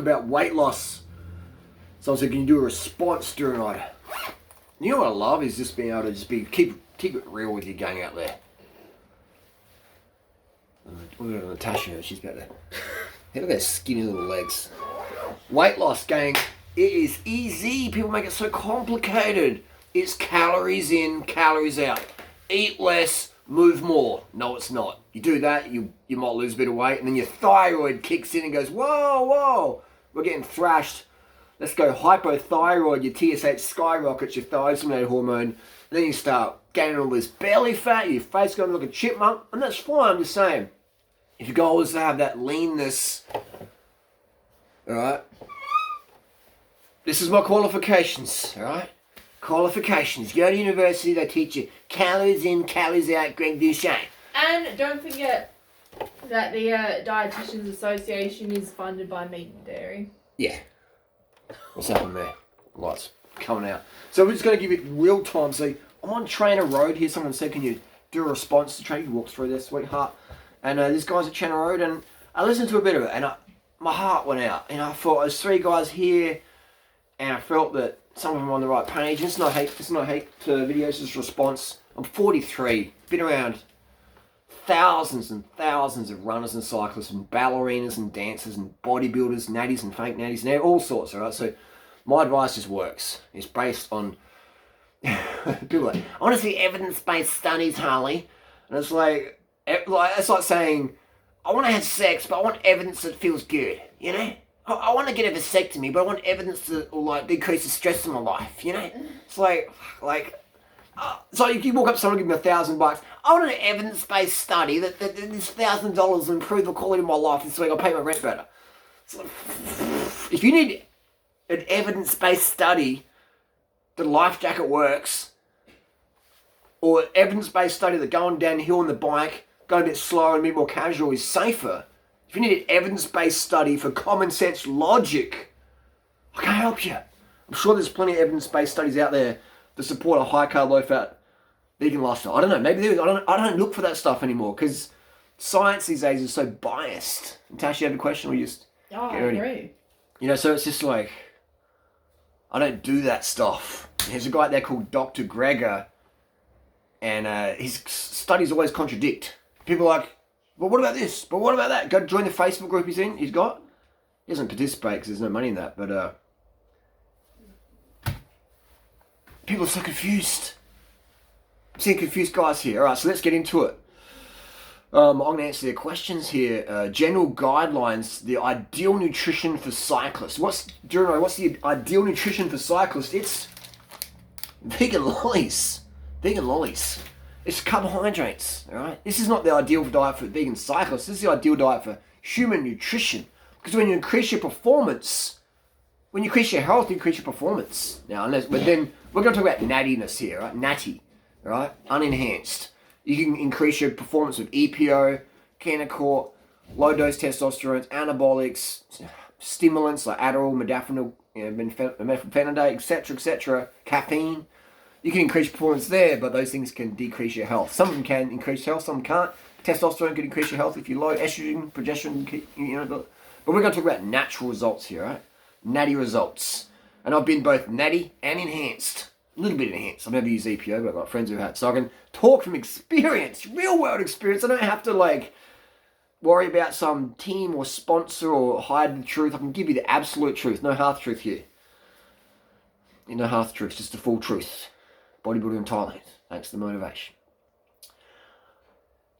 about weight loss. Someone said, can you do a response durianrider? You know what I love is just being able to keep it real with you going out there. Look at Natasha, she's got that. Look at those skinny little legs. Weight loss, gang, it is easy. People make it so complicated. It's calories in, calories out. Eat less, move more. No, it's not. You do that, you might lose a bit of weight, and then your thyroid kicks in and goes, whoa, we're getting thrashed. Let's go hypothyroid, your TSH skyrockets, your thyroid-stimulated hormone, and then you start gaining all this belly fat, your face going to look a chipmunk, and that's fine, I'm just saying. If your goal is to have that leanness, alright? This is my qualifications, alright? Qualifications. You go to university, they teach you calories in, calories out, Greg Duchesne. And don't forget that the Dietitians Association is funded by meat and dairy. Yeah. What's happened there? Lights coming out. So we're just going to give it real time. So I'm on Trainer Road here. Someone said, can you do a response to train? You walk through there, sweetheart. And this guy's at Trainer Road, and I listened to a bit of it, and my heart went out. And I thought, there's 3 guys here, and I felt that some of them are on the right page. It's not hate to videos, it's just response. I'm 43, been around thousands and thousands of runners and cyclists and ballerinas and dancers and bodybuilders, natties and fake natties and all sorts, alright? So my advice just works. It's based on people like, I want to see evidence-based studies, Harley. And it's like saying, I want to have sex, but I want evidence that feels good, you know? I want to get a vasectomy, but I want evidence that will like decrease the stress in my life, you know? It's like so you walk up to someone and give them $1,000. I want an evidence-based study that this $1,000 will improve the quality of my life this week. I'll pay my rent better. It's like, if you need an evidence-based study that life jacket works, or an evidence-based study that going downhill on the bike, going a bit slower and a bit more casual is safer. If you need an evidence-based study for common sense logic, I can't help you. I'm sure there's plenty of evidence-based studies out there to support a high-carb, low-fat vegan lifestyle. I don't know. Maybe there is. I don't look for that stuff anymore because science these days is so biased. Natasha, you have a question? Or you just I agree. You know, so it's just like, I don't do that stuff. There's a guy out there called Dr. Greger, and his studies always contradict. People are like, but what about this? But what about that? Go join the Facebook group he's in. He doesn't participate because there's no money in that. But people are so confused. I'm seeing confused guys here. All right, so let's get into it. I'm going to answer their questions here. General guidelines, the ideal nutrition for cyclists. What's the ideal nutrition for cyclists? It's vegan lollies. Vegan lollies. It's carbohydrates, all right? This is not the ideal diet for vegan cyclists. This is the ideal diet for human nutrition. Because when you increase your performance, when you increase your health, you increase your performance. But then we're going to talk about nattiness here, right? Natty, all right? Unenhanced. You can increase your performance with EPO, Canacort, low-dose testosterone, anabolics, stimulants like Adderall, modafinil, methylphenidate, etc., caffeine. You can increase performance there, but those things can decrease your health. Some of them can increase health, some can't. Testosterone can increase your health if you're low. Estrogen, progesterone, but we're going to talk about natural results here, right? Natty results. And I've been both natty and enhanced. A little bit enhanced. I've never used EPO, but I've got friends who have. So I can talk from experience, real world experience. I don't have to worry about some team or sponsor or hide the truth. I can give you the absolute truth. No half truth here. No half truth, just the full truth. Bodybuilding in Thailand. Thanks for the motivation.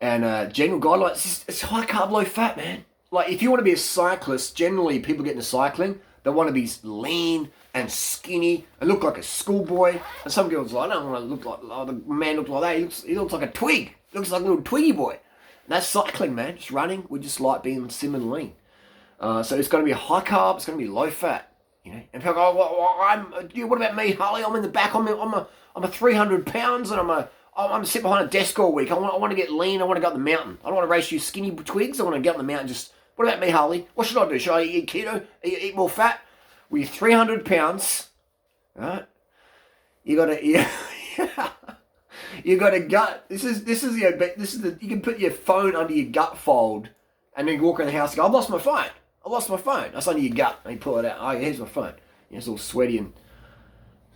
And general guidelines, it's high carb, low fat, man. Like if you want to be a cyclist, generally people get into cycling, they want to be lean and skinny and look like a schoolboy. And some girls are like, I don't want to look like, oh, the man looks like that. He looks like a twig. He looks like a little twiggy boy. And that's cycling, man. Just running. We just like being slim and lean. So it's going to be high carb. It's going to be low fat. You know, and people go, what about me, Harley? I'm in the back. I'm a 300 pounds, and I'm sitting behind a desk all week. I want to get lean. I want to go up the mountain. I don't want to race you skinny twigs. I want to get up the mountain. Just what about me, Harley? What should I do? Should I eat keto? Eat more fat? Well, you're 300 pounds, right? You got a gut. This is you can put your phone under your gut fold, and then walk around the house and go, I've lost my phone. I lost my phone. That's under your gut. And you pull it out. Oh, here's my phone. It's all sweaty and...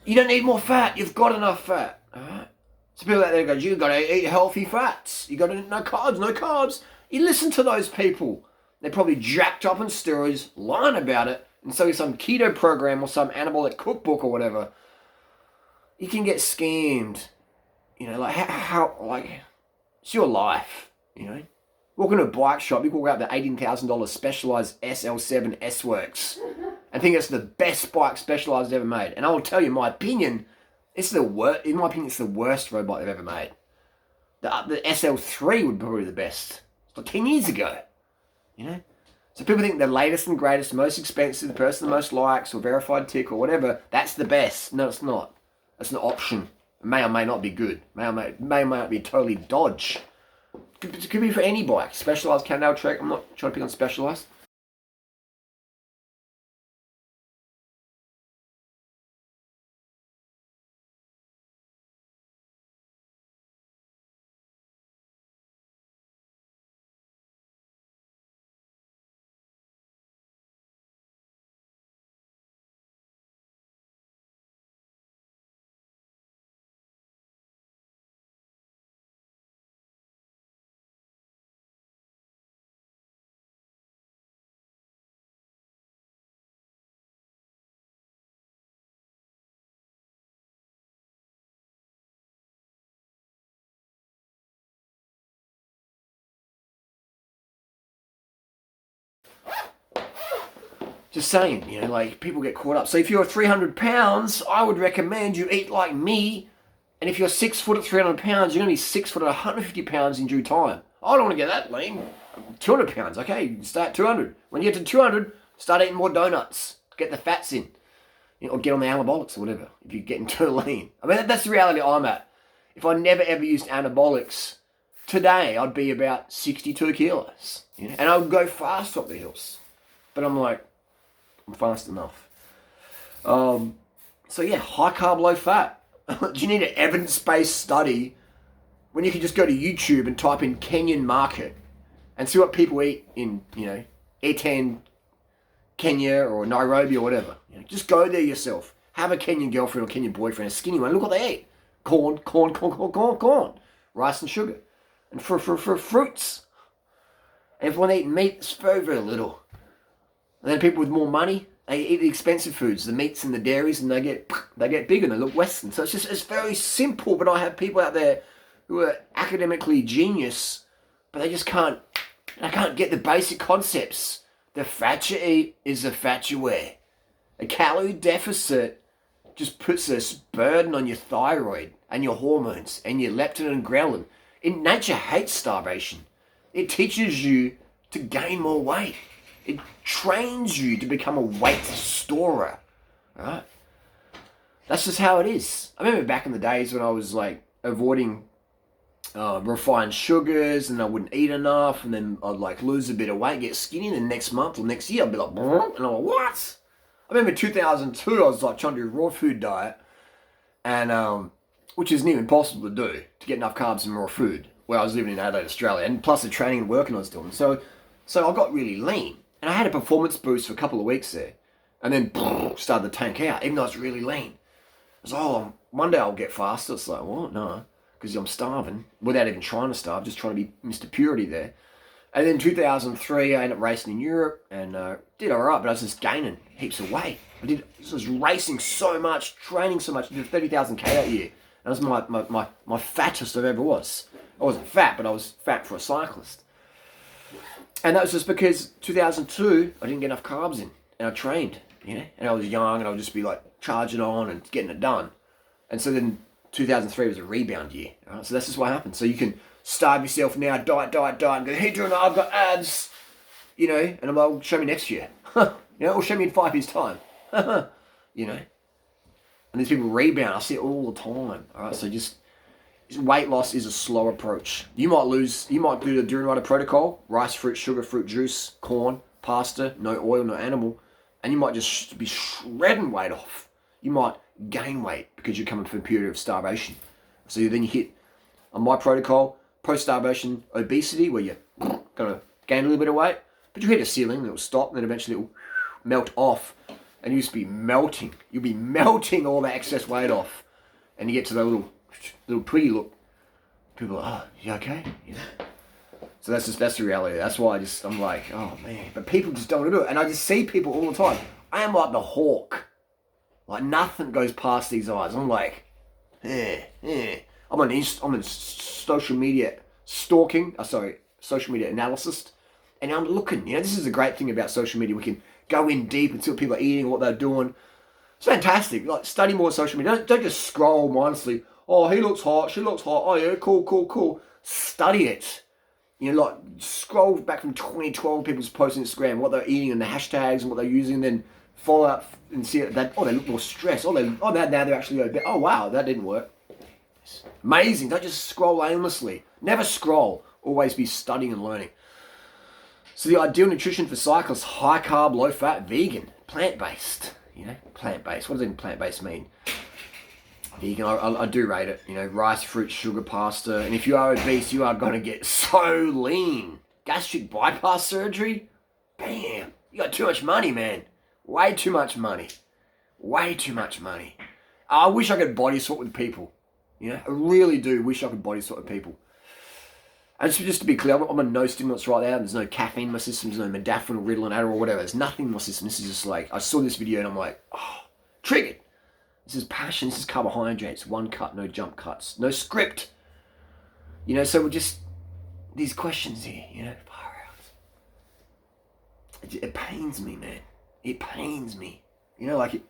You don't need more fat. You've got enough fat. Alright? So people out there go, you got to eat healthy fats. You got to no carbs. You listen to those people. They're probably jacked up on steroids, lying about it, and so some keto program or some anabolic cookbook or whatever. You can get scammed. Like how it's your life. Walk into a bike shop, you can walk out the $18,000 Specialized SL7 S-Works and think it's the best bike Specialized ever made. And I will tell you, my opinion, it's the worst. In my opinion, it's the worst road bike they've ever made. The SL3 would be probably the best. It's like 10 years ago. So people think the latest and greatest, most expensive, the person the most likes or verified tick or whatever, that's the best. No, it's not. That's an option. It may or may not be good. May or may not be totally dodge. It could be for any bike. Specialized Cannondale Trek. I'm not trying to pick on Specialized. Just saying, like people get caught up. So if you're 300 pounds, I would recommend you eat like me. And if you're 6 foot at 300 pounds, you're going to be 6 foot at 150 pounds in due time. I don't want to get that lean. 200 pounds, okay, start at 200. When you get to 200, start eating more donuts. Get the fats in. Or get on the anabolics or whatever, if you're getting too lean. I mean, that's the reality I'm at. If I never ever used anabolics, today I'd be about 62 kilos. And I would go fast up the hills. But I'm like, I'm fast enough. So yeah, high carb, low fat. Do you need an evidence-based study when you can just go to YouTube and type in Kenyan market and see what people eat in, Eten, Kenya or Nairobi or whatever? Just go there yourself. Have a Kenyan girlfriend or Kenyan boyfriend, a skinny one. Look what they eat. Corn. Rice and sugar. And for fruits. And if one eating meat, it's very, very little. And then people with more money, they eat the expensive foods, the meats and the dairies, and they get bigger and they look Western. So it's very simple, but I have people out there who are academically genius, but they just can't get the basic concepts. The fat you eat is the fat you wear. A calorie deficit just puts this burden on your thyroid and your hormones and your leptin and ghrelin. Nature hates starvation. It teaches you to gain more weight. It trains you to become a weight storer. Right? That's just how it is. I remember back in the days when I was like avoiding refined sugars and I wouldn't eat enough, and then I'd like lose a bit of weight, get skinny, and then next month or next year I'd be like, and I'm like, what? I remember 2002 I was like trying to do a raw food diet, and which is near impossible to do, to get enough carbs from raw food, where I was living in Adelaide, Australia, and plus the training and working I was doing. So I got really lean, and I had a performance boost for a couple of weeks there, and then started to tank out, even though I was really lean. I was like, oh, one day I'll get faster. It's like, what? No, because I'm starving, without even trying to starve, just trying to be Mr. Purity there. And then 2003, I ended up racing in Europe and did all right, but I was just gaining heaps of weight. I was racing so much, training so much. I did 30,000 K that year. That was my fattest I've ever was. I wasn't fat, but I was fat for a cyclist. And that was just because 2002, I didn't get enough carbs in, and I trained, and I was young, and I would just be like charging on and getting it done. And so then 2003 was a rebound year. Right? So that's just what happened. So you can starve yourself now, diet, and go, hey, Drew, I've got abs, and I'm like, well, show me next year. Or show me in 5 years' time. And these people rebound. I see it all the time. All right, so just weight loss is a slow approach. You might do the durianrider protocol: rice, fruit, sugar, fruit juice, corn, pasta, no oil, no animal, and you might just be shredding weight off. You might gain weight because you're coming from a period of starvation. So then you hit on my protocol, post-starvation obesity, where you're gonna gain a little bit of weight, But you hit a ceiling, it'll stop, and then eventually it'll melt off. And you just be melting. You'll be melting all that excess weight off. And you get to the little twiggy look. People are like, oh, you okay? You know? So that's the reality. That's why I'm like, oh man. But people just don't want to do it. And I just see people all the time. I am like the hawk. Like nothing goes past these eyes. I'm like, I'm on social media stalking. Social media analyst. And I'm looking. You know, this is the great thing about social media. We can go in deep and see what people are eating, what they're doing. It's fantastic. Like, study more social media. Don't just scroll mindlessly. Oh, he looks hot. She looks hot. Oh, yeah, cool. Study it. You know, like, scroll back from 2012, people's posts on Instagram, what they're eating and the hashtags and what they're using, and then follow up and see that, they look more stressed. Now they're actually obese. Oh, wow, that didn't work. Amazing. Don't just scroll aimlessly. Never scroll. Always be studying and learning. So the ideal nutrition for cyclists, high carb, low fat, vegan, plant-based. You know, plant-based. What does even plant-based mean? Vegan, I do rate it. You know, rice, fruit, sugar, pasta. And if you are obese, you are going to get so lean. Gastric bypass surgery? Bam. You got too much money, man. Way too much money. I wish I could body swap with people. You know, I really do wish I could body swap with people. And just to be clear, I'm on no stimulants right now. There's no caffeine in my system. There's no modafinil, Ritalin, Adderall, whatever. There's nothing in my system. This is just like, I saw this video and I'm like, oh, triggered. This is passion. This is carbohydrates. One cut, no jump cuts. No script. You know, so we're just, these questions here, you know, far out. It pains me, man. It pains me. You know, like,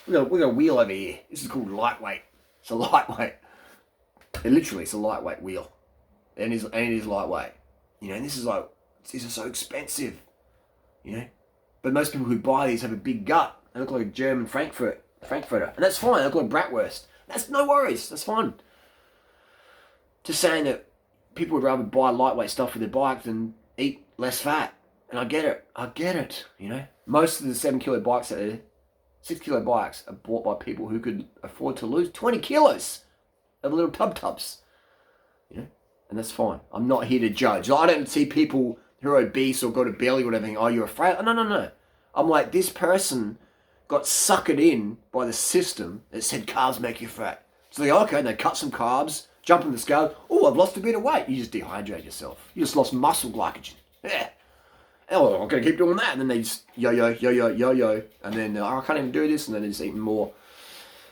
we got a wheel over here. This is called lightweight. It's a lightweight. It's a lightweight wheel. And it is lightweight. You know, and these are so expensive. You know? But most people who buy these have a big gut. They look like a German Frankfurter. And that's fine. They look like bratwurst. That's no worries. That's fine. Just saying that people would rather buy lightweight stuff for their bike than eat less fat. And I get it. You know? Most of the 7 kilo bikes out there, 6 kilo bikes are bought by people who could afford to lose 20 kilos of little tubs. You know? And that's fine. I'm not here to judge. I don't see people who are obese or got a belly or whatever think, oh, you're afraid. No. I'm like, this person got suckered in by the system that said carbs make you fat. So they go, okay, and they cut some carbs, jump on the scale. Oh, I've lost a bit of weight. You just dehydrate yourself. You just lost muscle glycogen. Yeah. Oh, I'm going to keep doing that. And then they just yo. And then, I can't even do this. And then they're just eating more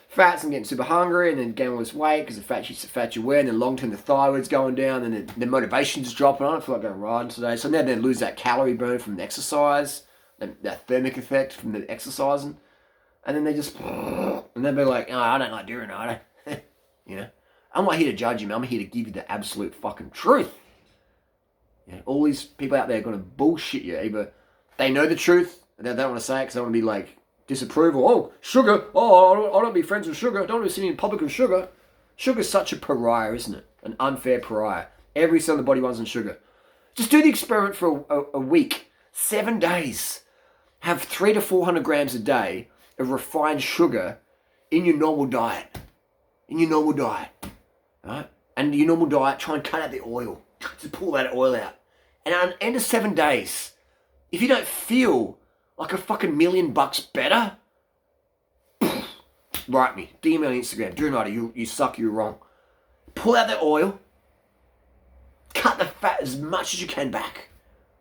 fats and getting super hungry, and then gaining all this weight because the fat you wear, and then long term the thyroid's going down, and the motivation's dropping. I don't feel like going riding today. So now they lose that calorie burn from the exercise, that thermic effect from the exercising, and then they just, and then they're like, oh, I don't like durianrider. You know, I'm not here to judge you, man. I'm here to give you the absolute fucking truth. You know, all these people out there are going to bullshit you. Either they know the truth, and they don't want to say it because they want to be like, disapproval. Oh, sugar. Oh, I don't want to be friends with sugar. I don't want to be sitting in public with sugar. Sugar's such a pariah, isn't it? An unfair pariah. Every cell in the body runs on sugar. Just do the experiment for a week. 7 days. Have 300 to 400 grams a day of refined sugar in your normal diet. Right? And your normal diet, try and cut out the oil. Just pull that oil out. And at the end of 7 days, if you don't feel like a fucking $1 million better, write me. DM me on Instagram. Durianrider, you suck, you're wrong. Pull out the oil. Cut the fat as much as you can back.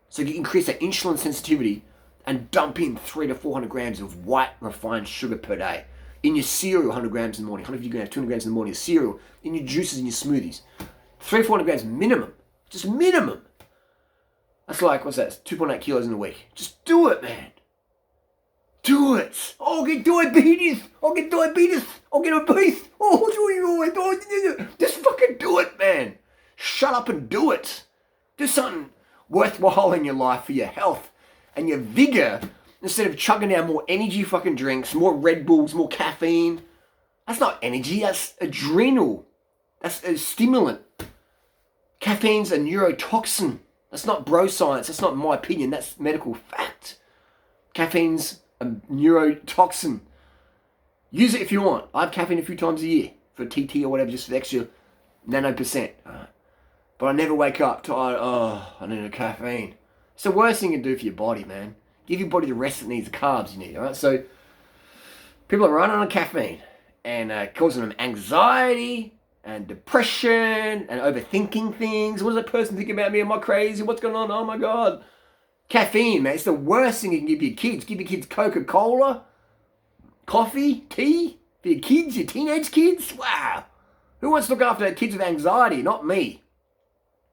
So you increase that insulin sensitivity and dump in 300 to 400 grams of white refined sugar per day. In your cereal, 100 grams in the morning. 100 grams, 200 grams in the morning of cereal. In your juices, in your smoothies. 300 to 400 grams minimum. Just minimum. That's like, what's that? 2.8 kilos in a week. Just do it, man. Do it. I'll get diabetes. I'll get obese. Oh, just fucking do it, man. Shut up and do it. Do something worthwhile in your life for your health and your vigor instead of chugging down more energy fucking drinks, more Red Bulls, more caffeine. That's not energy. That's adrenal. That's a stimulant. Caffeine's a neurotoxin. That's not bro science. That's not my opinion. That's medical fact. Caffeine's a neurotoxin. Use it if you want. I have caffeine a few times a year for TT or whatever, just for the extra nano percent. But I never wake up tired. Oh, I need a caffeine. It's the worst thing you can do for your body, man. Give your body the rest it needs, the carbs you need, alright? So, people are running on caffeine and causing them anxiety and depression and overthinking things. What does that person think about me? Am I crazy? What's going on? Oh my God. Caffeine, man. It's the worst thing you can give your kids. Give your kids Coca-Cola, coffee, tea. For your kids, your teenage kids. Wow. Who wants to look after kids with anxiety? Not me.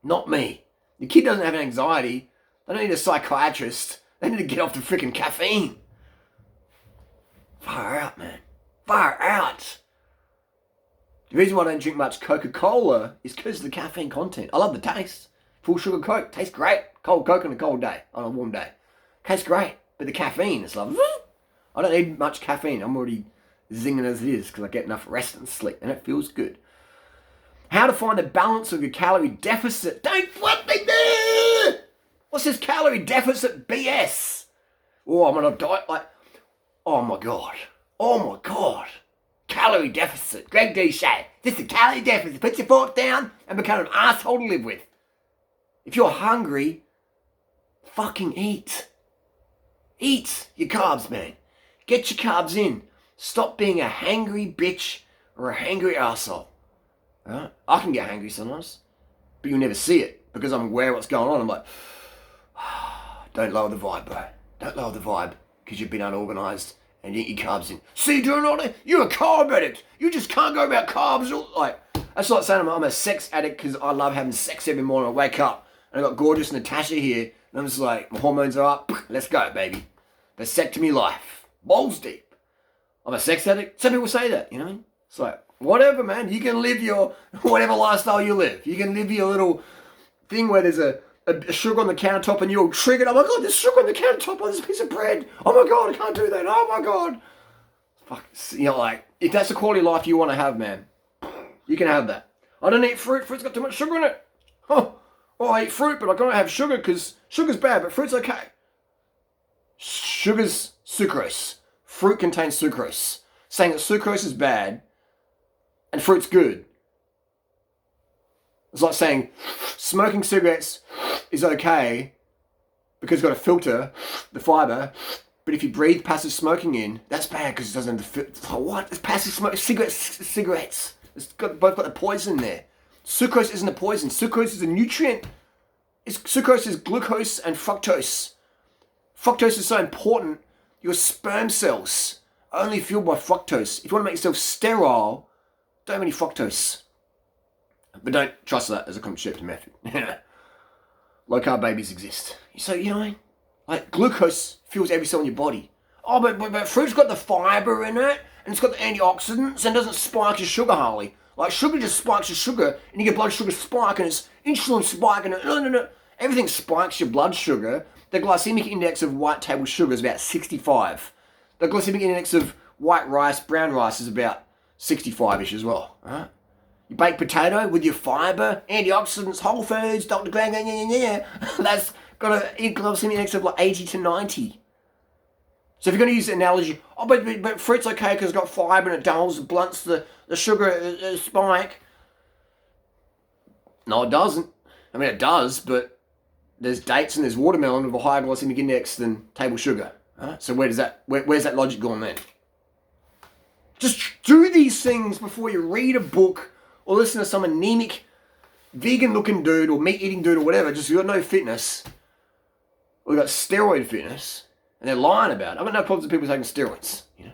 Not me. Your kid doesn't have anxiety. They don't need a psychiatrist. They need to get off the freaking caffeine. Far out, man. Far out. The reason why I don't drink much Coca-Cola is because of the caffeine content. I love the taste. Full sugar Coke. Tastes great. Cold Coke on a cold day. On a warm day. Tastes great. But the caffeine is like, I don't need much caffeine. I'm already zinging as it is because I get enough rest and sleep. And it feels good. How to find the balance of your calorie deficit. Don't what they do. What's this calorie deficit BS? Oh, I'm on a diet. Like, oh my God. Oh my God. Calorie deficit. Greg D. Shea. This is a calorie deficit. Put your fork down and become an asshole to live with. If you're hungry, fucking eat. Eat your carbs, man. Get your carbs in. Stop being a hangry bitch or a hangry asshole. Right? I can get hangry sometimes, but you'll never see it because I'm aware of what's going on. I'm like, don't lower the vibe, bro. Don't lower the vibe because you've been unorganised and you eat your carbs in. See, durianrider, you're a carb addict. You just can't go about carbs. Like, that's like saying I'm a sex addict because I love having sex every morning. I wake up and I got gorgeous Natasha here and I'm just like, my hormones are up. Let's go, baby. Vasectomy life. Balls deep. I'm a sex addict. Some people say that, you know what I mean? It's like, whatever, man. You can live your whatever lifestyle you live. You can live your little thing where there's a sugar on the countertop and you're all triggered. Oh my God, there's sugar on the countertop on this piece of bread. Oh my God, I can't do that. Oh my God. Fuck, you know, like, if that's the quality of life you want to have, man, you can have that. I don't eat fruit. Fruit's got too much sugar in it. Oh, I eat fruit, but I can't have sugar because sugar's bad, but fruit's okay. Sugar's sucrose. Fruit contains sucrose. Saying that sucrose is bad and fruit's good. It's like saying smoking cigarettes is okay because it's got a filter, the fibre, but if you breathe passive smoking in, that's bad because it doesn't have the filter. Oh, what? It's passive smoke. Cigarettes. It's both got the poison there. Sucrose isn't a poison. Sucrose is a nutrient. Sucrose is glucose and fructose. Fructose is so important. Your sperm cells are only fueled by fructose. If you want to make yourself sterile, don't have any fructose. But don't trust that as a contraceptive method. Low carb babies exist. So, you know, like glucose fuels every cell in your body. Oh, but fruit's got the fibre in it, and it's got the antioxidants, and doesn't spike your sugar, Harley. Like, sugar just spikes your sugar, and you get blood sugar spike, and it's insulin spike, and no. Everything spikes your blood sugar. The glycemic index of white table sugar is about 65. The glycemic index of white rice, brown rice is about 65-ish as well. Right? You bake potato with your fibre, antioxidants, whole foods, Dr. Glenn, that's got a glycemic index of like 80 to 90. So if you're going to use the analogy, oh, but fruit's okay because it's got fibre and it dulls, blunts the sugar spike. No, it doesn't. I mean, it does, but there's dates and there's watermelon with a higher glycemic index than table sugar. Right? So where's that logic gone then? Just do these things before you read a book or listen to some anemic, vegan-looking dude or meat-eating dude or whatever. Just, you got no fitness. Or you got steroid fitness. And they're lying about it. I've got no problems with people taking steroids, you know.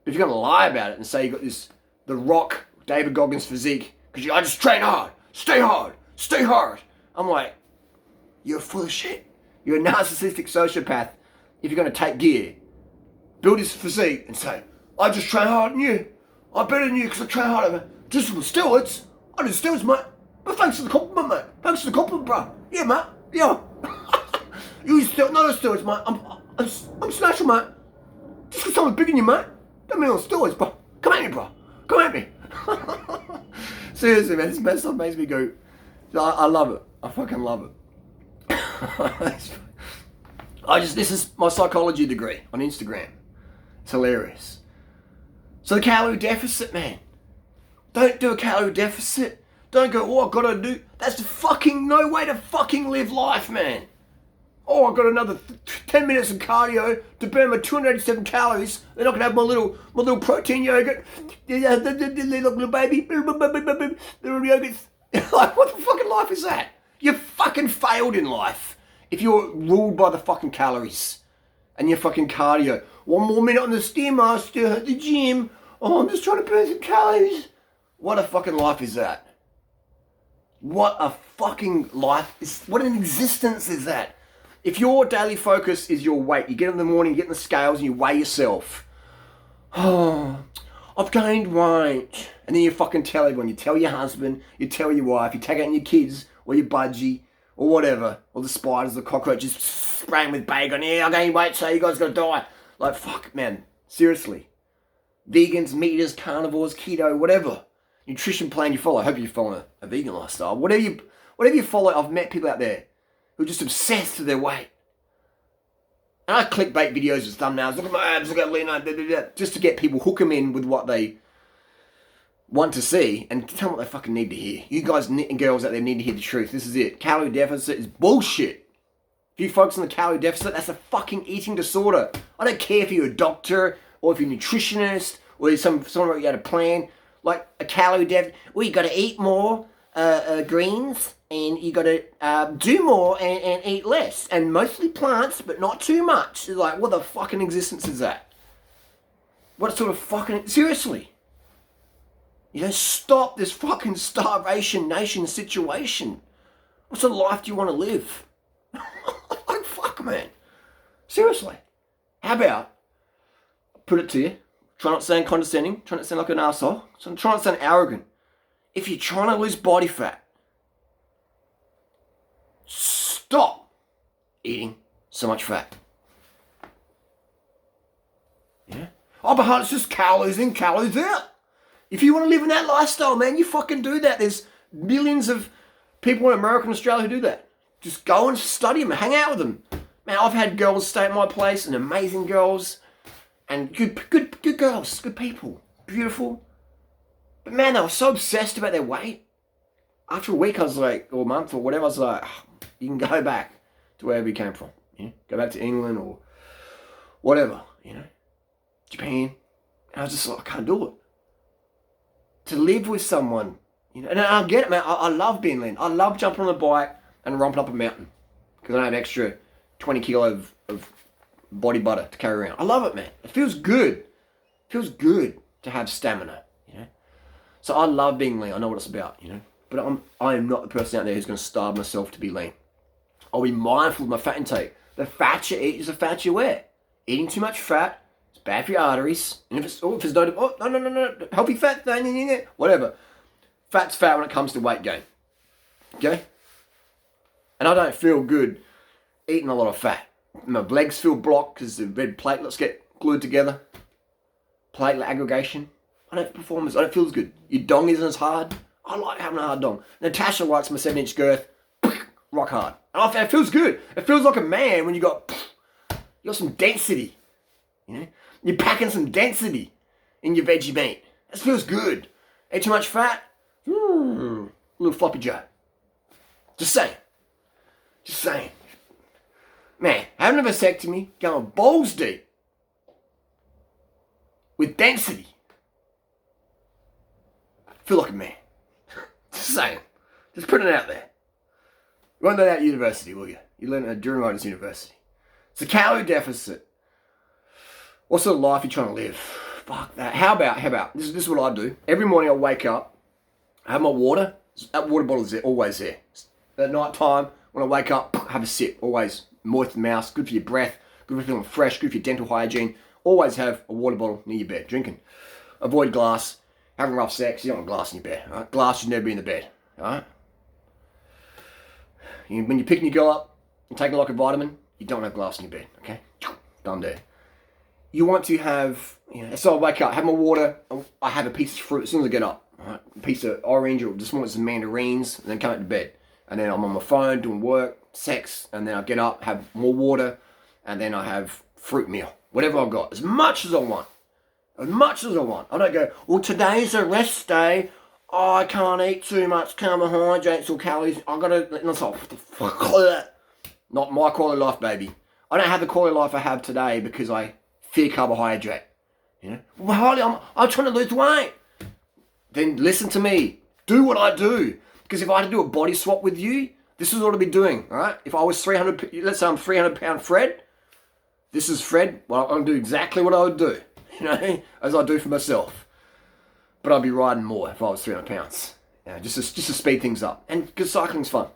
But if you're going to lie about it and say you got this, The Rock, David Goggins physique, because I just train hard, stay hard. I'm like, you're full of shit. You're a narcissistic sociopath if you're going to take gear, build his physique and say, I just train harder than you. I'm better than you because I train harder. Just with steroids. I did steroids, mate. But thanks for the compliment, mate. Thanks for the compliment, bro. Yeah, mate. Yeah. You use steroids, not steroids, mate. I'm snatching, mate. Just because someone's bigger than you, mate. Don't mean on steroids, bro. Come at me, bro. Come at me. Seriously, man. This stuff makes me go. I love it. I fucking love it. This is my psychology degree on Instagram. It's hilarious. So the calorie deficit, man. Don't do a calorie deficit. Don't go, oh, I've got to do. That's the fucking no way to fucking live life, man. oh, I've got another 10 minutes of cardio to burn my 287 calories. Then I can have my little protein yogurt. Little baby, little yogurts. Like, what the fucking life is that? You fucking failed in life if you're ruled by the fucking calories and your fucking cardio. 1 more minute on the Stairmaster at the gym. Oh, I'm just trying to burn some calories. What a fucking life is that? What a fucking life is, what an existence is that? If your daily focus is your weight, you get up in the morning, you get in the scales and you weigh yourself. Oh, I've gained weight. And then you fucking tell everyone, you tell your husband, you tell your wife, you tag out your kids or your budgie or whatever, or the spiders, the cockroaches spraying with bacon. Yeah, I gained weight, so you guys gotta die. Like, fuck, man, seriously. Vegans, meat eaters, carnivores, keto, whatever nutrition plan you follow. I hope you're following a vegan lifestyle. Whatever you follow, I've met people out there who are just obsessed with their weight. And I clickbait videos with thumbnails. Look at my abs, look at lean, just to get people, hook them in with what they want to see and tell them what they fucking need to hear. You guys and girls out there need to hear the truth. This is it. Calorie deficit is bullshit. If you focus on the calorie deficit, that's a fucking eating disorder. I don't care if you're a doctor or if you're a nutritionist or there's someone wrote you out a plan. Like a calorie deficit, well, you got to eat more greens and you got to do more and eat less. And mostly plants, but not too much. It's like, what the fucking existence is that? What sort of fucking... Seriously. You know, stop this fucking starvation nation situation. What sort of life do you want to live? Like, fuck, man. Seriously. How about, put it to you, try not to sound condescending, try not to sound like an arsehole, try not to sound arrogant. If you're trying to lose body fat, stop eating so much fat. Yeah? Oh, but it's just calories in, calories out. If you want to live in that lifestyle, man, you fucking do that. There's millions of people in America and Australia who do that. Just go and study them, hang out with them. Man, I've had girls stay at my place, and amazing girls, and good girls, good people, beautiful. But man, they were so obsessed about their weight. After a week, I was like, or a month or whatever, I was like, oh, you can go back to wherever you came from. You know? Go back to England or whatever, you know, Japan. And I was just like, I can't do it. To live with someone, you know, and I get it, man. I love being lean. I love jumping on the bike and romping up a mountain because I don't have extra 20 kilo of body butter to carry around. I love it, man. It feels good. It feels good to have stamina, you know. So I love being lean. I know what it's about, you know. But I am not the person out there who's going to starve myself to be lean. I'll be mindful of my fat intake. The fat you eat is the fat you wear. Eating too much fat is bad for your arteries. And if it's no, healthy fat, whatever. Fat's fat when it comes to weight gain. Okay? And I don't feel good eating a lot of fat. My legs feel blocked because the red platelets get glued together. Platelet aggregation. I don't feel as good. Your dong isn't as hard. I like having a hard dong. Natasha likes my 7-inch girth. Rock hard. And it feels good. It feels like a man when you got some density. You know? You're packing some density in your veggie meat. It feels good. Ain't too much fat. Little floppy Joe. Just saying. Just saying. Man, having a vasectomy, going balls deep. With density. Feel like a man. Just saying. Just putting it out there. You won't learn that at university, will you? You learn at durianrider's university. It's a calorie deficit. What sort of life are you trying to live? Fuck that. How about, this is what I do. Every morning I wake up, I have my water. That water bottle is always there. At night time, when I wake up, have a sip. Always moist mouth, good for your breath, good for feeling fresh, good for your dental hygiene. Always have a water bottle near your bed, drinking. Avoid glass. Having rough sex, you don't want glass in your bed. Right? Glass should never be in the bed. Alright? When you're picking your girl up and taking like a vitamin, you don't have glass in your bed. Okay? Done there. You want to have, so I wake up, have my water, I have a piece of fruit as soon as I get up. Right? A piece of orange or just want some mandarins, and then come out to bed. And then I'm on my phone doing work, sex, and then I get up, have more water, and then I have fruit meal. Whatever I've got. As much as I want. As much as I want. I don't go, well, today's a rest day. Oh, I can't eat too much carbohydrates or calories. I've got to, and it's like, what the fuck? Not my quality of life, baby. I don't have the quality of life I have today because I fear carbohydrate. You know? Well, Harley, I'm trying to lose weight. Then listen to me. Do what I do. Because if I had to do a body swap with you, this is what I'd be doing, all right? If I was 300, let's say I'm 300 pound Fred, this is Fred, well, I'll do exactly what I would do, you know, as I do for myself. But I'd be riding more if I was 300 pounds, you know, just to speed things up. And because cycling's fun.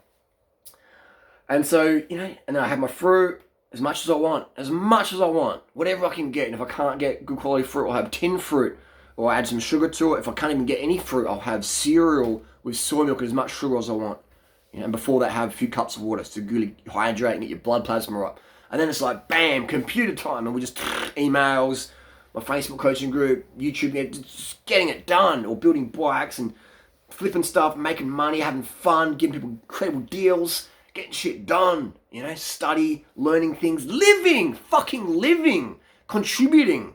And so, you know, and then I have my fruit as much as I want, whatever I can get. And if I can't get good quality fruit, I'll have tin fruit, or add some sugar to it. If I can't even get any fruit, I'll have cereal with soy milk and as much sugar as I want. You know, and before that, have a few cups of water to really hydrate and get your blood plasma up. And then it's like, bam, computer time. And we just emails, my Facebook coaching group, YouTube, just getting it done. Or building bikes and flipping stuff, making money, having fun, giving people incredible deals, getting shit done. You know, study, learning things, fucking living, contributing.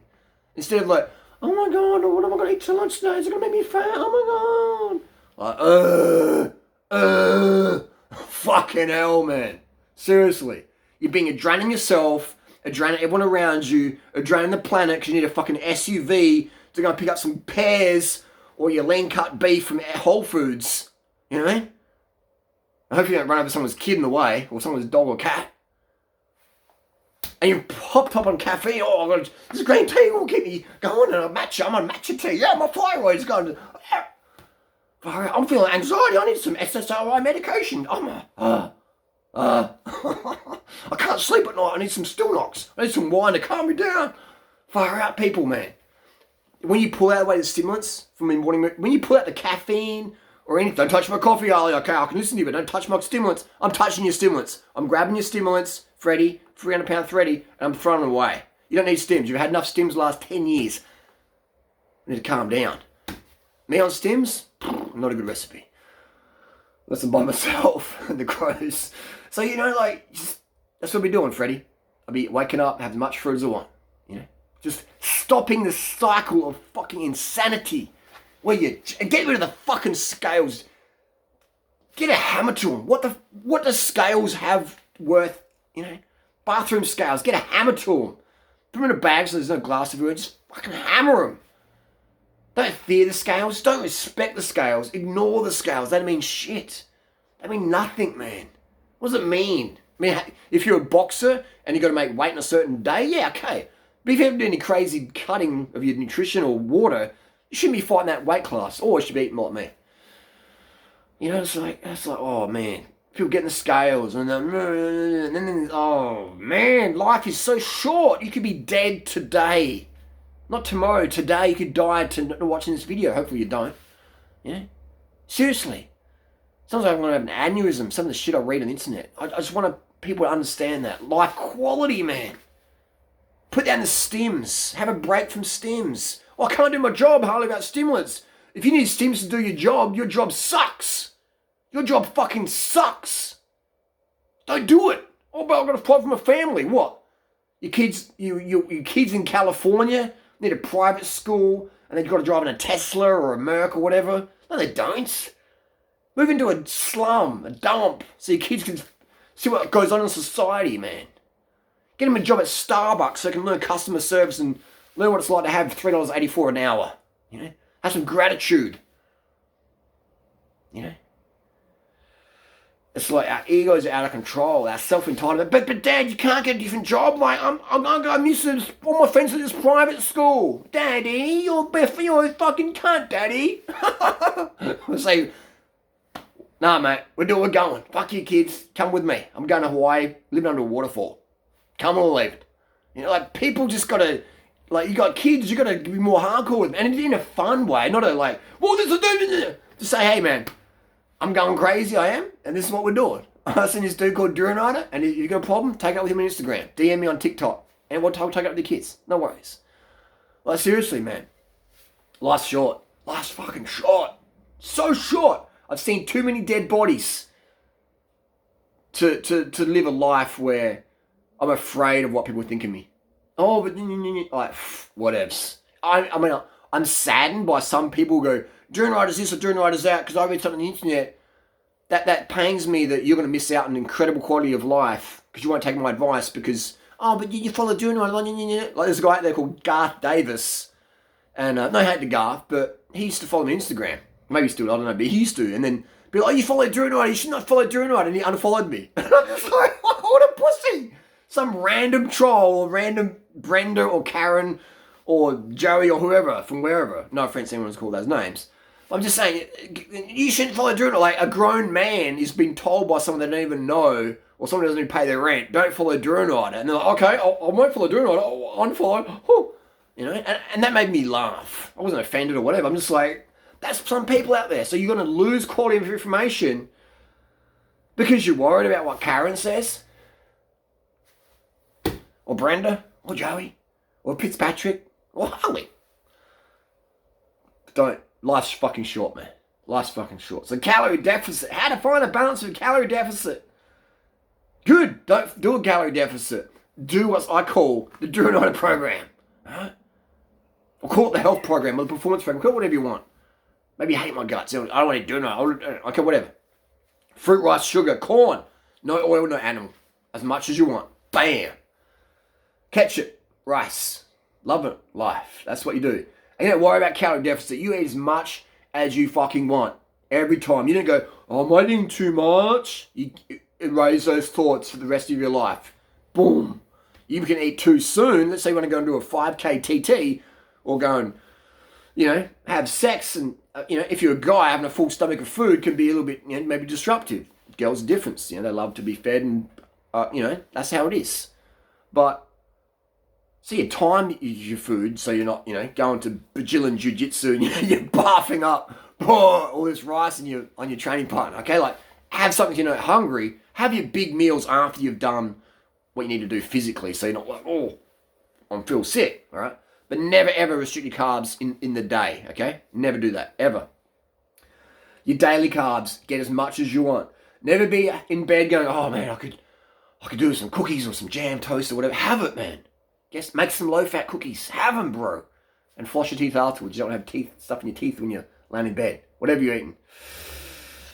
Instead of like, oh my God, what am I going to eat for lunch today? Is it going to make me fat? Oh my God. Like, fucking hell, man. Seriously. You're being draining yourself, draining everyone around you, draining the planet because you need a fucking SUV to go and pick up some pears or your lean cut beef from Whole Foods. You know what I mean? I hope you don't run over someone's kid in the way or someone's dog or cat. And you popped up on caffeine. Oh, I've got this green tea will keep me going. And I'm on matcha tea. Yeah, my thyroid's going. I'm feeling anxiety. I need some SSRI medication. I can't sleep at night. I need some Stilnox. I need some wine to calm me down. Fire out, people, man. When you pull out away the stimulants from the morning, when you pull out the caffeine or anything, don't touch my coffee, Harley. Okay, I can listen to you, but don't touch my stimulants. I'm touching your stimulants. I'm grabbing your stimulants, Freddie, 300 pound Freddie, and I'm throwing them away. You don't need stims. You've had enough stims the last 10 years. You need to calm down. Me on stims, not a good recipe. Unless I'm by myself and the crows. So, you know, like, that's what I'll be doing, Freddie. I'll be waking up, have as much fruit as I want. You know, just stopping the cycle of fucking insanity. Where you get rid of the fucking scales. Get a hammer to them. What do scales have worth? You know, bathroom scales. Get a hammer to them. Put them in a bag so there's no glass everywhere. Just fucking hammer them. Don't fear the scales. Don't respect the scales. Ignore the scales. They don't mean shit. They mean nothing, man. What does it mean? I mean, if you're a boxer and you've got to make weight in a certain day, yeah, okay. But if you haven't done any crazy cutting of your nutrition or water, you shouldn't be fighting that weight class. Or you should be eating like me. You know, it's like, oh, man. People getting the scales and then, oh, man, life is so short. You could be dead today. Not tomorrow, today. You could die to watching this video. Hopefully you don't. Yeah? Seriously. Sounds like I'm going to have an aneurysm. Some of the shit I read on the internet. I just want people to understand that. Life quality, man. Put down the stims. Have a break from stims. Oh, I can't do my job, Harley, about stimulants. If you need stims to do your job sucks. Your job fucking sucks. Don't do it. Oh, but I've got to fight for my family. What? Your kids in California need a private school and then you've got to drive in a Tesla or a Merc or whatever. No, they don't. Move into a slum, a dump, so your kids can see what goes on in society, man. Get them a job at Starbucks so they can learn customer service and learn what it's like to have $3.84 an hour. You know? Have some gratitude. You know? It's like our egos are out of control, our self-entitlement. But Dad, you can't get a different job. Like, I'm used to all my friends at this private school. Daddy, you're a fucking cunt, Daddy. I say, nah, mate, we're going. Fuck you, kids. Come with me. I'm going to Hawaii, living under a waterfall. Come or leave it. You know, like, people just got to, like, you got kids, you got to be more hardcore with them. And in a fun way, not a, like, well, this is just say, hey, man, I'm going crazy, I am, and this is what we're doing. I seen this dude called Durianrider, and if you've got a problem, take it up with him on Instagram. DM me on TikTok. And we'll take it up with the kids. No worries. Like, seriously, man. Life's short. Life's fucking short. So short. I've seen too many dead bodies to live a life where I'm afraid of what people think of me. Oh, but like, whatevs. I mean, I'm saddened by some people who go, Durianrider's this or Durianrider's that, because I read something on the internet. That pains me that you're going to miss out on incredible quality of life because you won't take my advice because, oh, but you follow durianrider. Like there's a guy out there called Garth Davis, and no hate to Garth, but he used to follow me on Instagram. Maybe still, I don't know, but he used to. And then be like, oh, you follow durianrider, you should not follow durianrider. And he unfollowed me. And I'm just like, what a pussy. Some random troll or random Brenda or Karen or Joey or whoever from wherever. No offense to anyone who's called those names. I'm just saying, you shouldn't follow durianrider. Like a grown man is being told by someone they don't even know or someone who doesn't even pay their rent, don't follow durianrider. And they're like, okay, I won't follow durianrider, I'll unfollow. Whew. You know, and that made me laugh. I wasn't offended or whatever. I'm just like, that's some people out there. So you're going to lose quality of information because you're worried about what Karen says or Brenda or Joey or Fitzpatrick or Harley. Don't. Life's fucking short, man. Life's fucking short. So calorie deficit. How to find a balance with calorie deficit. Good. Don't do a calorie deficit. Do what I call the durianrider program. Alright? Or call it the health program or the performance program. Call it whatever you want. Maybe you hate my guts. I don't want to do it. Okay, whatever. Fruit, rice, sugar, corn. No oil, no animal. As much as you want. Bam. Ketchup, rice. Love it. Life. That's what you do. And you don't worry about calorie deficit. You eat as much as you fucking want. Every time. You don't go, oh, I'm eating too much. You erase those thoughts for the rest of your life. Boom. You can eat too soon. Let's say you want to go and do a 5K TT or go and, you know, have sex. And, you know, if you're a guy, having a full stomach of food can be a little bit, you know, maybe disruptive. Girls are different. You know, they love to be fed and, you know, that's how it is. But, so you time your food so you're not, you know, going to Brazilian jiu-jitsu and you're barfing up all this rice on your training partner, okay? Like, have something you're not hungry. Have your big meals after you've done what you need to do physically so you're not like, oh, I feel sick, all right? But never, ever restrict your carbs in the day, okay? Never do that, ever. Your daily carbs, get as much as you want. Never be in bed going, oh, man, I could do some cookies or some jam toast or whatever. Have it, man. Yes, make some low-fat cookies. Have them, bro. And floss your teeth afterwards. You don't have stuff in your teeth when you're laying in bed. Whatever you're eating.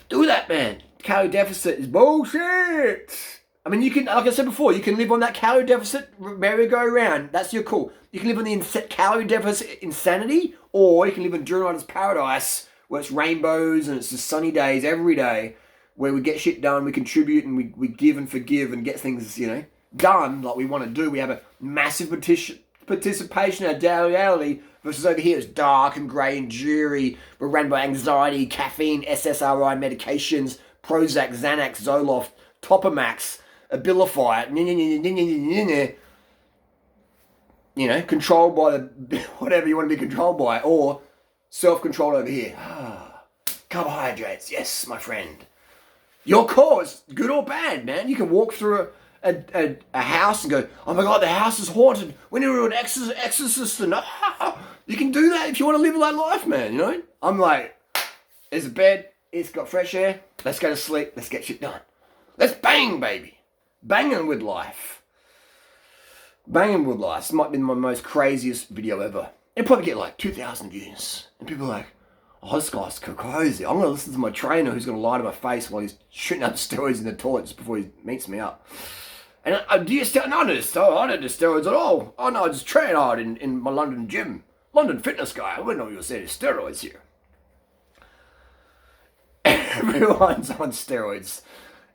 Do that, man. Calorie deficit is bullshit. I mean, you can, like I said before, you can live on that calorie deficit merry-go-round. That's your call. You can live on the calorie deficit insanity, or you can live in durianrider's paradise, where it's rainbows and it's just sunny days every day, where we get shit done, we contribute, and we give and forgive and get things, you know, done like we want to do. We have a massive participation in our daily reality versus over here it's dark and grey and dreary. We're run by anxiety, caffeine, SSRI medications, Prozac, Xanax, Zoloft, Topamax, Abilify, you know, controlled by the whatever you want to be controlled by, or self-controlled over here. Carbohydrates, yes, my friend. Your cause, good or bad, man. You can walk through a house and go, oh my God, the house is haunted. We need to do an exorcist. And you can do that if you want to live that life, man, you know? I'm like, there's a bed, it's got fresh air, let's go to sleep, let's get shit done. Let's bang, baby. Banging with life. Banging with life. This might be my most craziest video ever. It'll probably get like 2,000 views. And people are like, oh, this guy's crazy. I'm going to listen to my trainer who's going to lie to my face while he's shooting up steroids in the toilet just before he meets me up. And do you still? No, I don't do steroids at all. Oh no, I just train hard in my London gym. London fitness guy. I wouldn't know what you were saying. Steroids here. Everyone's on steroids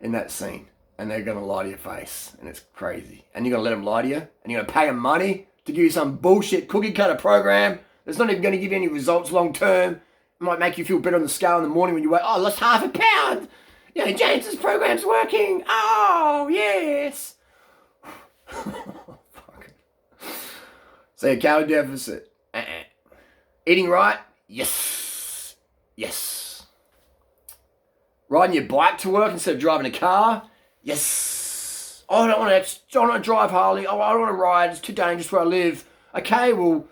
in that scene. And they're going to lie to your face. And it's crazy. And you're going to let them lie to you. And you're going to pay them money to give you some bullshit cookie cutter program that's not even going to give you any results long term. It might make you feel better on the scale in the morning when you wake, oh, I lost half a pound. You know, James's program's working. Oh, yes. So your calorie deficit. Eating right? Yes. Yes. Riding your bike to work instead of driving a car? Yes. Oh, I don't want to drive Harley. Oh, I don't want to ride. It's too dangerous where I live. Okay, well,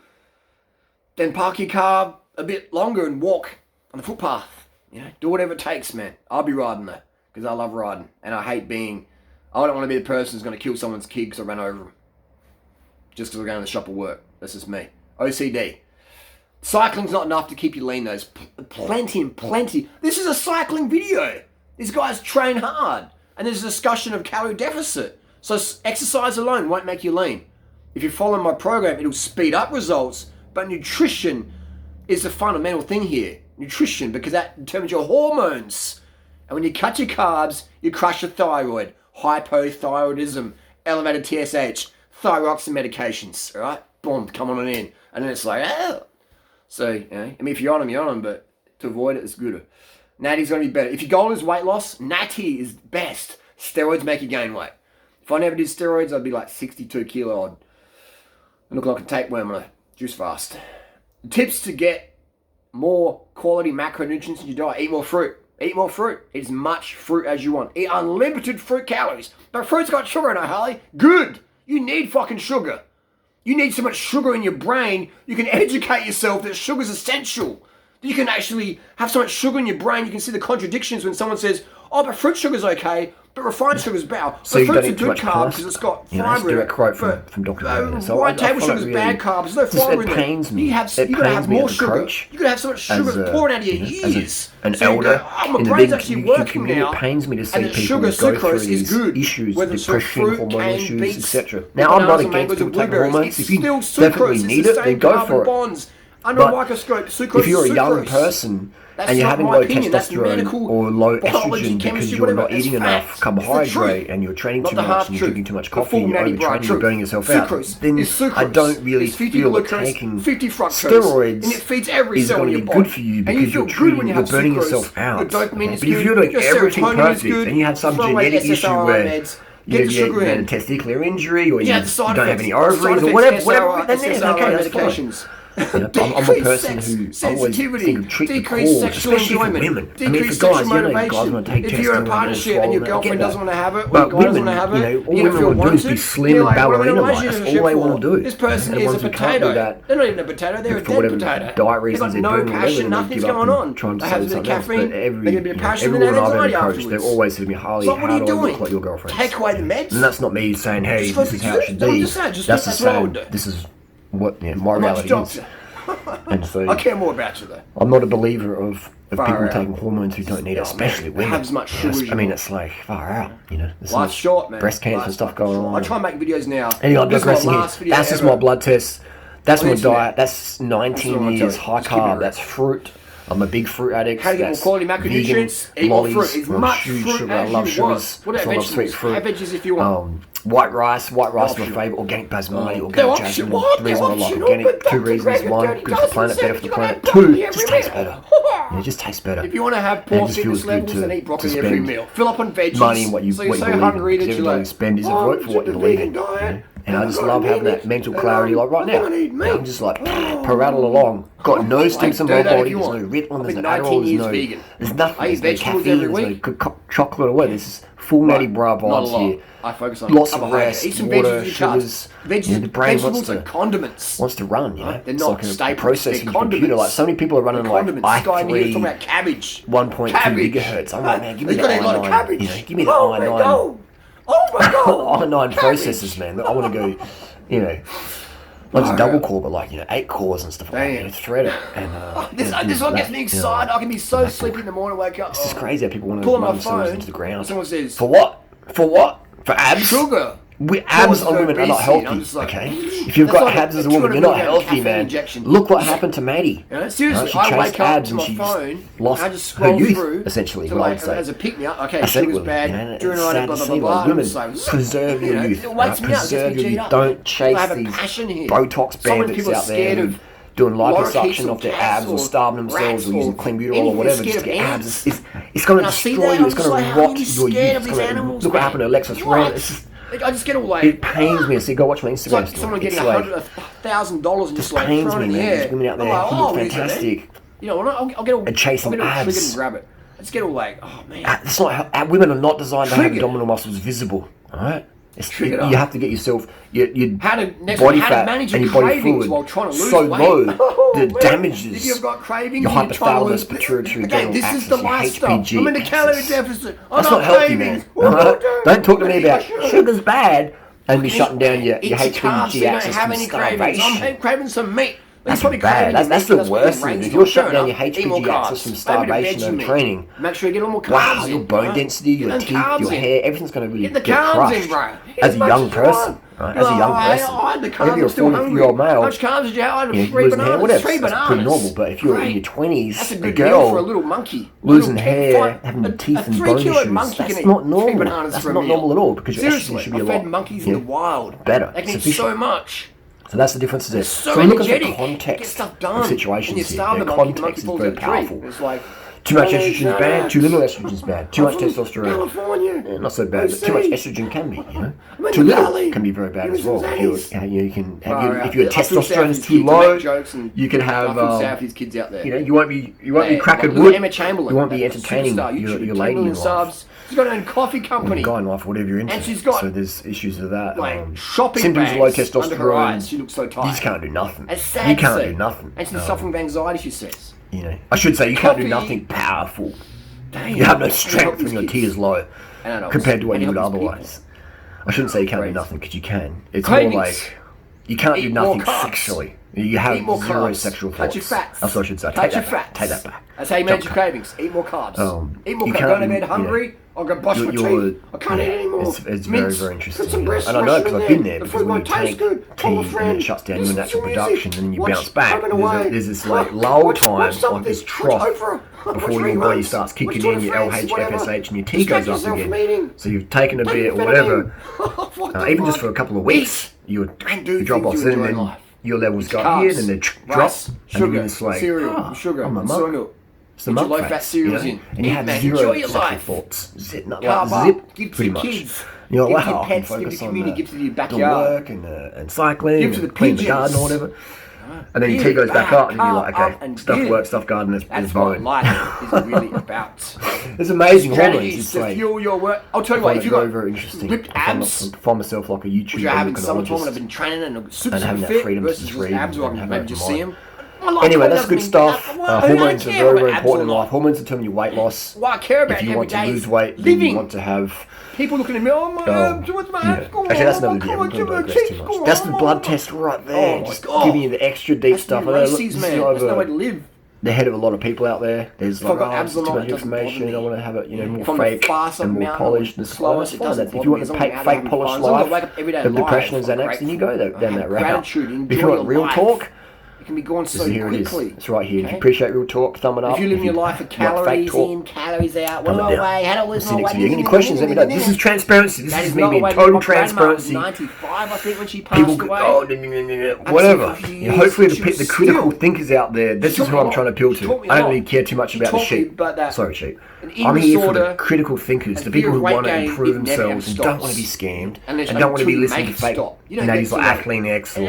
then park your car a bit longer and walk on the footpath. You know, do whatever it takes, man. I'll be riding though, because I love riding. And I hate being, I don't want to be the person who's going to kill someone's kid because I ran over them. Just because we're going to the shop or work. That's just me. OCD. Cycling's not enough to keep you lean. There's plenty and plenty. This is a cycling video. These guys train hard. And there's a discussion of calorie deficit. So exercise alone won't make you lean. If you follow my program, it'll speed up results, but nutrition is the fundamental thing here. Nutrition, because that determines your hormones. And when you cut your carbs, you crush your thyroid, hypothyroidism, elevated TSH, thyroxine medications, all right? Boom, come on in. And then it's like, oh. So, you know, I mean, if you're on them, but to avoid it, it's good. Natty's going to be better. If your goal is weight loss, Natty is best. Steroids make you gain weight. If I never did steroids, I'd be like 62 kilo. I'd look like a tapeworm on a juice fast. Tips to get more quality macronutrients in your diet. Eat more fruit. Eat more fruit. Eat as much fruit as you want. Eat unlimited fruit calories. But fruit's got sugar in it, Harley. Good. You need fucking sugar. You need so much sugar in your brain, you can educate yourself that sugar's essential. You can actually have so much sugar in your brain, you can see the contradictions when someone says, oh, but fruit sugar's okay, but refined sugar's bad. So but you fruit's don't a eat too good much carb because it's got fibre in it. That's a direct quote from Dr. White table sugar's bad carbs, there's no fibre in it. It pains me. You gotta have more sugar. You gotta have so much sugar pouring out of your ears. An elder my brain's actually working now. It pains me to see people sugar, go through sucrose these is good. issues, Whether depression, fruit, hormone cane, issues, beets, etc. Now, I'm not against people taking hormones. If you definitely need it, then go for it. Bonds. Under a microscope, sucrose, if you're a young person and you're having low testosterone or low estrogen because you're not eating enough carbohydrate and you're training too much and you're drinking too much coffee and you're overtraining, you're burning yourself out, then I don't really feel that taking steroids is going to be good for you because you're burning yourself out. But if you're doing everything perfect and you have some genetic issue where you had a testicular injury or you don't have any ovaries or whatever, then okay, that's fine. You know, I'm a person who always think of treat the cause, especially for women. I mean, for guys, you know, guys want to take tests. If you're in a partnership and your girlfriend doesn't want to have it, or but your guy women, doesn't want to have it, all women want to do is be slim and ballerina-like. That's all they want to do. This person is a potato. They're not even a potato, they're a dead potato. Diet reasons they've got no passion, nothing's going on. They have a bit of caffeine, they get a bit of passion, and then anxiety afterwards. They're always saying to me, Harley, how do I look like your girlfriend? Take away the meds. And that's not me saying, hey, this is how it should be. That's just saying, this is what my reality is. And so, I care more about you though. I'm not a believer of people taking hormones who don't need it, especially women. Have as much sugar. I mean, it's like far out. You know, life's short, man. Breast cancer stuff going on. I try and make videos now. Anyway, I'm digressing here. That's just my blood test. That's my diet. That's 19 years high carb. That's fruit. I'm a big fruit addict. How to get more quality macronutrients? Eat more fruit. As much fruit I love as you want. sugars. What about I love sweet fruit. Have veggies if you want. White rice is my favourite. Organic basmati, organic jasmine. The reason I like organic, 2 reasons. 1, good for the planet, better for the planet. 2, it just tastes better. It just tastes better. If you want to have poor fitness levels, then eat broccoli every meal. Fill up on veggies. Money and what you believe in. Because everything you spend is a vote for what you believe in. And I just love having that mental clarity like right now. I'm just like, parattle along. Got no stinks in my body, there's no Ritalin, there's no Adderall, there's nothing, there's no caffeine, there's no good chocolate or whatever. This is full natty bra vibes here. I focus on lots of rest, water, sugars. The brain wants to condiments. Wants to run, you know. They're it's not like a processing computer. Like so many people are running like i3 cabbage. 1.2 gigahertz. I'm like, man, give me the i9. You know, give me the i9. Oh my god! i9 processors, man. I want to go, you know. Not just double core, but like, you know, 8 cores and stuff like that. You know, thread it. And, this one gets me excited. I can be so sleepy in the morning, wake up. It's just crazy how people want to run themselves into the ground. Someone says, for what? For what? For abs? Sugar. Abs on women are not healthy, okay? If you've got abs as a woman, you're not healthy, man. Look what happened to Maddie. Seriously, I wake up to my phone, lost I just scroll through, essentially, as a pick-me-up. Okay, sugar's bad, durianrider, blah, blah, blah. Women, preserve your youth. Preserve your youth. Don't chase these Botox bandits out there doing liposuction off their abs or starving themselves or using clean butyrol or whatever just to get abs. It's going to destroy you. It's going to rot your youth. Look what happened to Alexis Ren. I just get all like... It pains me to see. Go watch my Instagram story. Someone getting $100,000 and just like... pains me, man. There's women out there who look fantastic. You know, I'll get all... And chasing abs. And grab it. I just get all like, oh man. That's not how... Women are not designed to have abdominal muscles visible. Alright? You have to get yourself your body fat and your body fluid so low that it damages your hypothalamus, pituitary, adrenal axis, your HPG. I'm in the calorie deficit. That's not healthy, man. Don't talk to me about sugar's bad and be shutting down your HPG axis from starvation. I'm craving some meat. That's bad. That's the worst thing. If you're shutting down your HPG axis from starvation and training, make sure you get all more carbs. Wow, your bone density, your teeth, your hair, everything's going to really get crushed. As a young person, right? As a young person, if you're a 40-year-old male, much carbs did you have? Losing hair, whatever, that's pretty normal. But if you're in your 20s, that's a a good girl for a little monkey. Losing hair, having teeth and bone issues, that's not normal. That's not normal at all because your estrogen should be a lot monkeys in the wild better. They can eat so much. So that's the difference there. So we look at the context of situations here. The context is very powerful. It's like, too much estrogen is bad, too little estrogen is bad. Too much testosterone, not so bad, but too much estrogen can be, Too little can be very bad as well. If your testosterone is too low, you can have, you won't be cracking wood, you won't be entertaining your lady in life. She's got her own coffee company. Guy in life, whatever you're into. And she's got, so there's issues with that. Shopping symptoms of low testosterone. Under her eyes. She looks so tired. You just can't do nothing. It's sad you can't do nothing. And she's suffering from anxiety, she says. I should say you can't do nothing powerful. Damn. You have no strength when your T is low compared to what you would otherwise. I shouldn't say you can't do nothing because you can. It's more like you can't do nothing sexually. You have zero sexual thoughts. Touch your fats. That's what I should say. Touch your fats. Take that back. That's how you manage your cravings. Eat more carbs. Eat more carbs. Go to bed hungry. I'll go brush my teeth. I can't eat anymore. It's very, very interesting. And I know because I've been there. Because when you take tea and it shuts down your natural production and then you bounce back, there's this lull time, like this trough, before your body starts kicking in, your LH, FSH, and your T goes up again. So you've taken a bit or whatever, even just for a couple of weeks, you drop off, and then your levels go up here, then they drop, and then it's like, sugar, I'm a monk. It's the low fat cereals in. And you have zero sexual thoughts. Zip, pretty much. You're like, wow, I can focus on the work and cycling and clean the garden or whatever. And then your T goes back up and you're like, okay, stuff work, stuff garden, is bone. Life is really about. It's amazing hormones. To fuel your work. I'll tell you what, if you've got very interesting. ripped abs, I find myself like a YouTuber, which I have in summertime when I've been training and super fit versus ripped abs where I can maybe just see them. Anyway, that's good stuff. Hormones are very, very important in life. Hormones determine your weight loss. What I care about if you want to lose weight, then you want to have... People looking at me, what's my abs going on? Actually, that's another video. That's the blood test right there. Just giving you the extra deep stuff. That's no way to live. The head of a lot of people out there. There's like, too much information. I want to have it, more fake and more polished and slow. If you want to fake polished life, of depression and Xanax, then you go down that route. If you want real talk, it can be gone so quickly. It's right here. If you appreciate real talk, thumb it up. If you're living your life for calories in, calories out, what way? How to lose more weight? Any questions? Let me know. This is transparency. This is me being total transparency. 95, I think, when she passed away. Whatever. Hopefully, the critical thinkers out there. This is who I'm trying to appeal to. I don't really care too much about the sheep. Sorry, sheep. I'm here for the critical thinkers, the people who want to improve themselves and don't want to be scammed and don't want to be listening to fake names like Athlean X or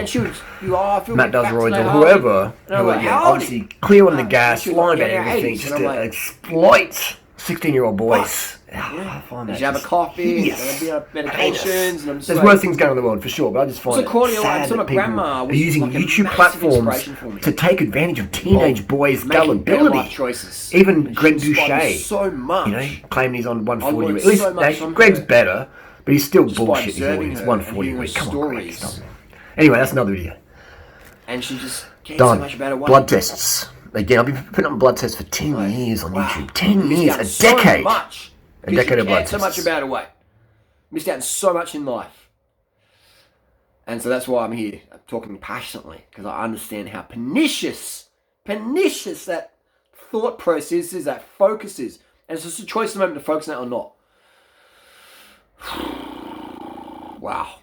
Matt Does Roids or whoever, who are obviously clear on the gas, lying about everything, just to exploit 16-year-old boys. I find that you have a coffee, medications, and there's worse things going on in the world for sure, but I just find it sad that people are using YouTube platforms to take advantage of teenage boys' gullibility. Even Greg Doucet, claiming he's on 140 week. At least Greg's better, but he's still bullshit. He's 140 week. Come on, Greg, stop. Anyway, that's another video. And she just cares done. So much about her weight. Blood tests. Again, I've been putting up blood tests for 10 years on YouTube. 10 years, a decade. A decade of blood tests. So much about her weight. Missed out on so much in life. And so that's why I'm here. I'm talking passionately. Because I understand how pernicious that thought process is, that focus is. And it's just a choice at the moment to focus on that or not. Wow.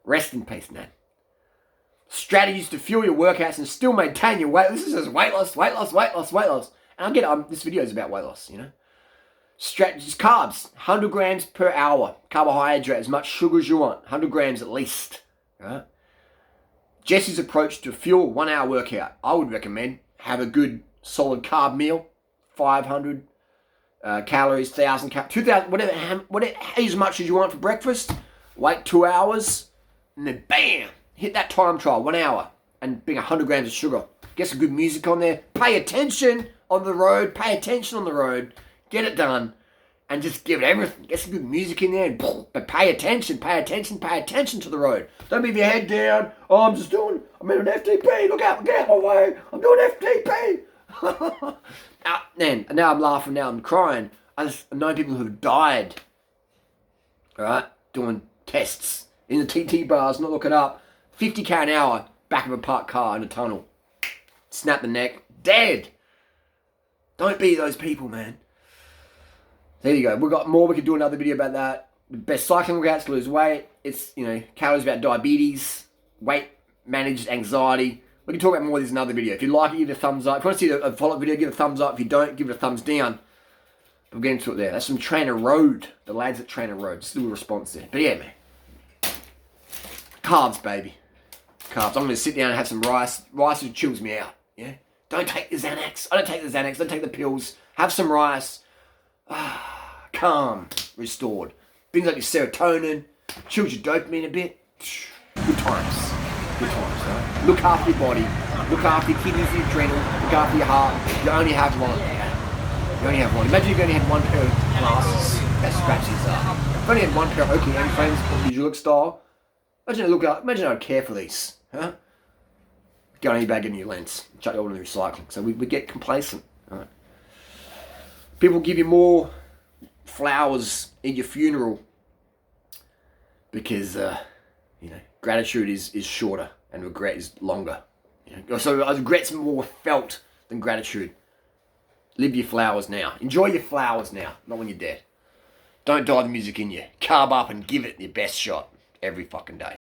Rest in peace, Nan. Strategies to fuel your workouts and still maintain your weight. This is just weight loss. And I get it. This video is about weight loss, Strategies, carbs, 100 grams per hour. Carbohydrate, as much sugar as you want. 100 grams at least. Right? Jesse's approach to fuel 1 hour workout. I would recommend have a good solid carb meal. 500 calories, 1,000 calories, 2,000, whatever, as much as you want for breakfast. Wait 2 hours. And then bam, hit that time trial, 1 hour. And bring 100 grams of sugar. Get some good music on there. Pay attention on the road. Get it done. and just give it everything. Get some good music in there, but pay attention to the road. Don't leave your head down. Oh, I'm in an FTP. Look out, get out of my way. I'm doing FTP. Man, now I'm laughing, now I'm crying. I know people who've died, all right, doing tests in the TT bars, not looking up. 50k an hour, back of a parked car in a tunnel. Snap the neck, dead. Don't be those people, man. There you go. We've got more. We could do another video about that. The best cycling workouts to lose weight. It's, calories about diabetes, weight managed anxiety. We can talk about more of this in another video. If you like it, give it a thumbs up. If you want to see a follow-up video, give it a thumbs up. If you don't, give it a thumbs down. We'll get into it there. That's from Trainer Road. The lads at Trainer Road. Just a little response there. But yeah, man. Carbs, baby. Carbs. I'm going to sit down and have some rice. Rice chills me out. Yeah. Don't take the Xanax. I don't take the Xanax. Don't take the pills. Have some rice. Calm. Restored. Brings up your serotonin. Chills your dopamine a bit. Good times. Good times, right? Look after your body. Look after your kidneys, your adrenal. Look after your heart. You only have one. You only have one. Imagine you only had one pair of glasses. That scratches up. If I only had one pair of OKM frames for visual look style, imagine I'd care for these. Huh? Go on eBay, get a new lens. Chuck it all in the recycling. So we get complacent. Right? People give you more flowers in your funeral because, gratitude is shorter and regret is longer. So regret's more felt than gratitude. Live your flowers now. Enjoy your flowers now, not when you're dead. Don't die the music in you. Carb up and give it your best shot every fucking day.